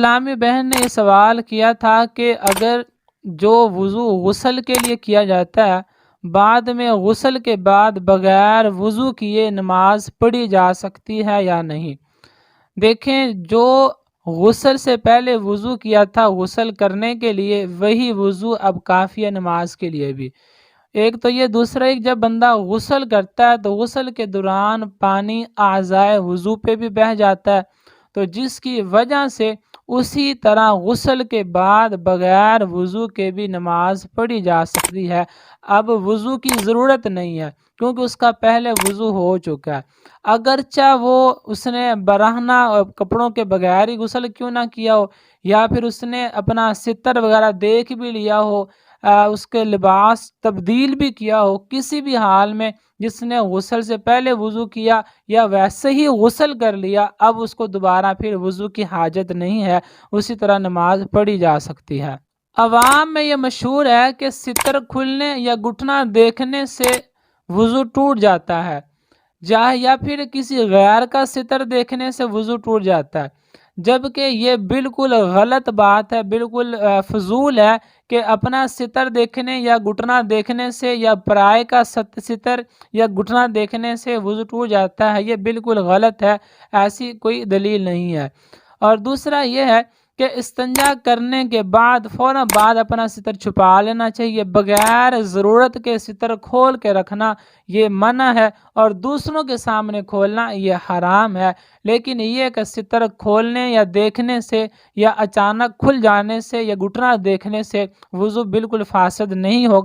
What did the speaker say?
اسلامی بہن نے یہ سوال کیا تھا کہ اگر جو وضو غسل کے لیے کیا جاتا ہے، بعد میں غسل کے بعد بغیر وضو کیے نماز پڑھی جا سکتی ہے یا نہیں؟ دیکھیں، جو غسل سے پہلے وضو کیا تھا غسل کرنے کے لیے، وہی وضو اب کافی ہے نماز کے لیے بھی۔ ایک تو یہ، دوسرا ایک، جب بندہ غسل کرتا ہے تو غسل کے دوران پانی اعضائے وضو پہ بھی بہہ جاتا ہے، تو جس کی وجہ سے اسی طرح غسل کے بعد بغیر وضو کے بھی نماز پڑھی جا سکتی ہے۔ اب وضو کی ضرورت نہیں ہے کیونکہ اس کا پہلے وضو ہو چکا ہے۔ اگرچہ اس نے برہنہ کپڑوں کے بغیر ہی غسل کیوں نہ کیا ہو، یا پھر اس نے اپنا ستر وغیرہ دیکھ بھی لیا ہو، اس کے لباس تبدیل بھی کیا ہو، کسی بھی حال میں جس نے غسل سے پہلے وضو کیا یا ویسے ہی غسل کر لیا، اب اس کو دوبارہ پھر وضو کی حاجت نہیں ہے، اسی طرح نماز پڑھی جا سکتی ہے۔ عوام میں یہ مشہور ہے کہ ستر کھلنے یا گھٹنا دیکھنے سے وضو ٹوٹ جاتا ہے، یا پھر کسی غیر کا ستر دیکھنے سے وضو ٹوٹ جاتا ہے، جبکہ یہ بالکل غلط بات ہے، بالکل فضول ہے کہ اپنا ستر دیکھنے یا گھٹنا دیکھنے سے یا پرائے کا ستر یا گھٹنا دیکھنے سے وضو ٹوٹ جاتا ہے۔ یہ بالکل غلط ہے، ایسی کوئی دلیل نہیں ہے۔ اور دوسرا یہ ہے کہ استنجا کرنے کے بعد فوراً بعد اپنا ستر چھپا لینا چاہیے، بغیر ضرورت کے ستر کھول کے رکھنا یہ منع ہے، اور دوسروں کے سامنے کھولنا یہ حرام ہے۔ لیکن یہ کہ ستر کھولنے یا دیکھنے سے یا اچانک کھل جانے سے یا گھٹنا دیکھنے سے وضو بالکل فاسد نہیں ہوگا۔